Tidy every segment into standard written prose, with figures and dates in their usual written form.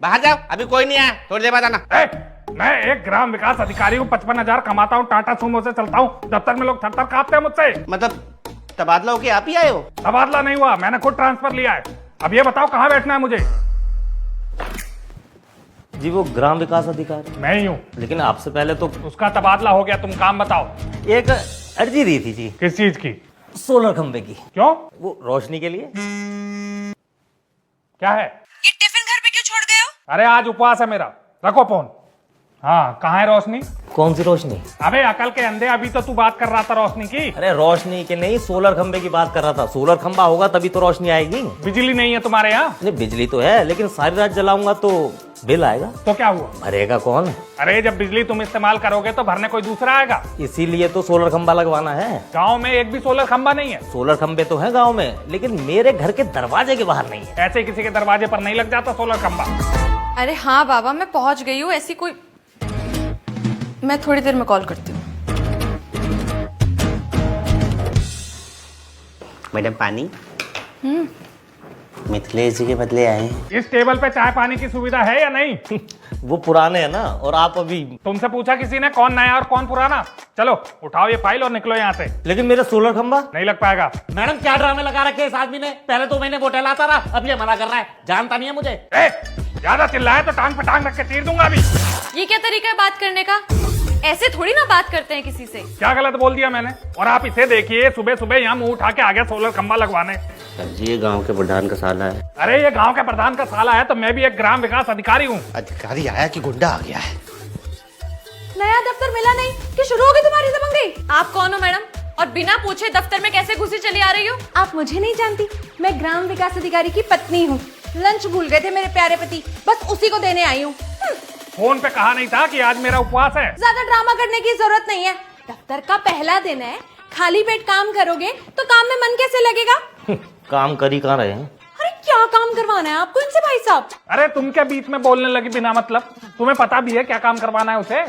बाहर जाओ, अभी कोई नहीं आया, थोड़ी देर बाद आना। मैं एक ग्राम विकास अधिकारी हूँ, 55,000 कमाता हूँ, टाटा सूमो से चलता हूँ। दफ्तर में लोग थर-थर कांपते हैं मुझसे। मतलब तबादला होके आप ही आए हो? तबादला नहीं हुआ, मैंने खुद ट्रांसफर लिया है। अब ये बताओ कहाँ बैठना है मुझे? जी वो ग्राम विकास अधिकारी मैं ही हूँ। लेकिन आपसे पहले तो उसका तबादला हो गया, तुम काम बताओ। एक अर्जी दी थी जी। किस चीज की? सोलर खंबे की। क्यों? वो रोशनी के लिए। क्या है ये टिफिन घर पे क्यों छोड़ गए हो? अरे आज उपवास है मेरा, रखो फोन। हाँ, कहाँ है रोशनी? कौन सी रोशनी? अबे अकल के अंधे, अभी तो तू बात कर रहा था रोशनी की। अरे रोशनी के नहीं, सोलर खंबे की बात कर रहा था। सोलर खंबा होगा तभी तो रोशनी आएगी। बिजली नहीं है तुम्हारे यहाँ? नहीं बिजली तो है, लेकिन सारी रात जलाऊंगा तो बिल आएगा। तो क्या हुआ? भरेगा कौन? अरे जब बिजली तुम इस्तेमाल करोगे तो भरने कोई दूसरा आएगा। इसीलिए तो सोलर खंबा लगवाना है। गांव में एक भी सोलर खंबा नहीं है। सोलर खंबे तो हैं गांव में, लेकिन मेरे घर के दरवाजे के बाहर नहीं है। ऐसे किसी के दरवाजे पर नहीं लग जाता सोलर खंबा। अरे हाँ बाबा, मैं पहुंच गई हूँ। ऐसी कोई, मैं थोड़ी देर में कॉल करती हूँ। मैडम पानी? मिथिलेश जी के बदले आए हैं। इस टेबल पे चाय पानी की सुविधा है या नहीं? वो पुराने हैं ना, और आप अभी। तुमसे पूछा किसी ने कौन नया और कौन पुराना? चलो उठाओ ये फाइल और निकलो यहाँ से। लेकिन मेरा सोलर खंबा नहीं लग पाएगा। मैडम क्या ड्रामे लगा रखे इस आदमी ने? पहले तो मैंने वो टहलाता रहा, अब ये मना कर रहा है। जानता नहीं है मुझे। ज्यादा चिल्लाए तो टांग पे टांग रख के चीर दूंगा अभी। ये क्या तरीका है बात करने का? ऐसे थोड़ी ना बात करते हैं किसी से। क्या गलत बोल दिया मैंने? और आप इसे देखिए, सुबह सुबह यहाँ मुंह उठा के आ गया सोलर खंबा लगवाने। सर जी ये गांव के प्रधान का साला है। अरे ये गांव के प्रधान का साला है तो मैं भी एक ग्राम विकास अधिकारी हूँ। अधिकारी आया कि गुंडा आ गया है? नया दफ्तर मिला नहीं कि शुरू हो गई तुम्हारी दबंगई? आप कौन हो मैडम, और बिना पूछे दफ्तर में कैसे घुसी चली आ रही हो? आप मुझे नहीं जानती, मैं ग्राम विकास अधिकारी की पत्नी हूँ। लंच भूल गए थे मेरे प्यारे पति, बस उसी को देने आई हूँ। फोन पे कहा नहीं था कि आज मेरा उपवास है? ज्यादा ड्रामा करने की जरूरत नहीं है। दफ्तर का पहला दिन है, खाली पेट काम करोगे तो काम में मन कैसे लगेगा? काम कर ही कहाँ रहे हैं? अरे क्या काम करवाना है आपको इनसे भाई साहब? अरे तुम क्या बीच में बोलने लगी बिना मतलब? तुम्हें पता भी है क्या काम करवाना है उसे?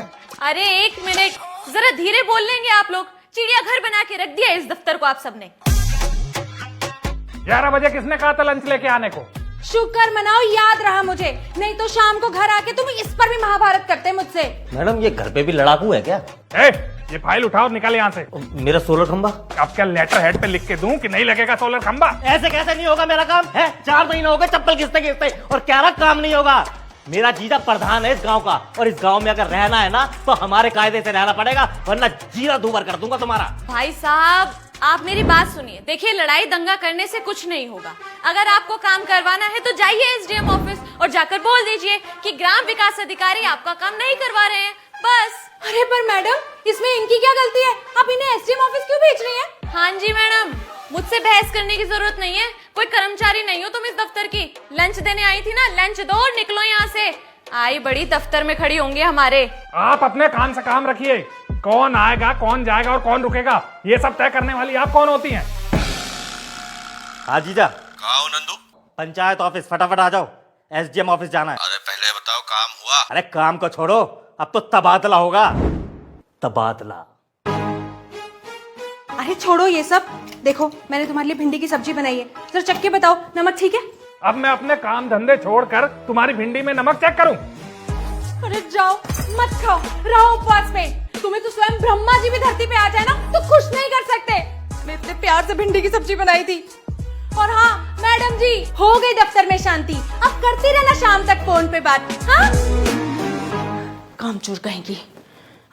अरे एक मिनट, जरा धीरे बोल लेंगे आप लोग। चिड़ियाघर बना के रख दिया इस दफ्तर को आप सबने। 11 बजे किसने कहा था लंच लेके आने को? शुक्र मनाओ याद रहा मुझे, नहीं तो शाम को घर आके तुम इस पर भी महाभारत करते मुझसे। मैडम ये घर पे भी लड़ाकू है क्या? ये फाइल उठाओ, निकल यहाँ से। मेरा सोलर खंबा? अब क्या लेटर हेड पे लिख के दूं कि नहीं लगेगा सोलर खंबा? ऐसे कैसे नहीं होगा मेरा काम है? 4 महीने हो गए चप्पल घिसते घिसते, और क्या रहा काम नहीं होगा? मेरा जीजा प्रधान है इस गांव का, और इस गांव में अगर रहना है ना तो हमारे कायदे से रहना पड़ेगा, वरना जीरा दूबर कर दूंगा तुम्हारा। भाई साहब आप मेरी बात सुनिए। देखिए लड़ाई दंगा करने से कुछ नहीं होगा। अगर आपको काम करवाना है तो जाइए एसडीएम ऑफिस और जाकर बोल दीजिए कि ग्राम विकास अधिकारी आपका काम नहीं करवा रहे हैं, बस। अरे पर मैडम इसमें इनकी क्या गलती है? आप इन्हें एसडीएम ऑफिस क्यों भेज रही हैं? हाँ जी मैडम, मुझसे बहस करने की जरूरत नहीं है। कोई कर्मचारी नहीं हो तुम इस दफ्तर की। लंच देने आई थी ना, लंच दो और निकलो यहाँ से। आई बड़ी दफ्तर में खड़ी होंगे हमारे। आप अपने काम से काम रखिए। कौन आएगा, कौन जाएगा और कौन रुकेगा, ये सब तय करने वाली आप कौन होती हैं? हाँ जीजा। कहाँ हो नंदू? पंचायत ऑफिस, फटाफट आ जाओ, एसडीएम ऑफिस जाना है। अरे पहले बताओ काम हुआ? अरे काम को छोड़ो, अब तो तबादला होगा। तबादला? अरे छोड़ो ये सब, देखो मैंने तुम्हारे लिए भिंडी की सब्जी बनाई है, जरा चख के बताओ नमक ठीक है? अब मैं अपने काम धंधे छोड़कर तुम्हारी भिंडी में नमक चेक करूं? अरे जाओ मत खाओ, रहो उपवास में। तुम्हें तो स्वयं ब्रह्मा जी भी धरती पे आ जाए ना तो खुश नहीं कर सकते। मैं इतने प्यार से भिंडी की सब्जी बनाई थी। और हाँ मैडम जी, हो गई दफ्तर में शांति, अब करती रहना शाम तक फोन पे बात। हाँ काम चोर कहेंगी।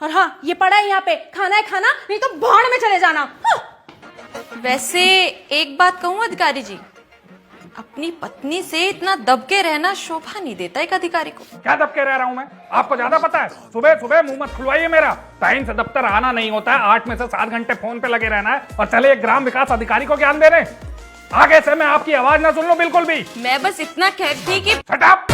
और हाँ ये पड़ा है यहाँ पे, खाना है खाना, नहीं तो भाड़ में चले जाना। हाँ। वैसे एक बात कहूँ अधिकारी जी, अपनी पत्नी से इतना दबके रहना शोभा नहीं देता एक अधिकारी को। क्या दबके रह रहा हूँ मैं? आपको ज्यादा पता है। सुबह सुबह मुंह मत खुलवाइए मेरा। टाइम से दफ्तर आना नहीं होता है, 8 में से 7 घंटे फोन पे लगे रहना है, और चले एक ग्राम विकास अधिकारी को ज्ञान दे रहे हैं। आगे से मैं आपकी आवाज ना सुन लो बिल्कुल भी। मैं बस इतना कहती कि शट अप।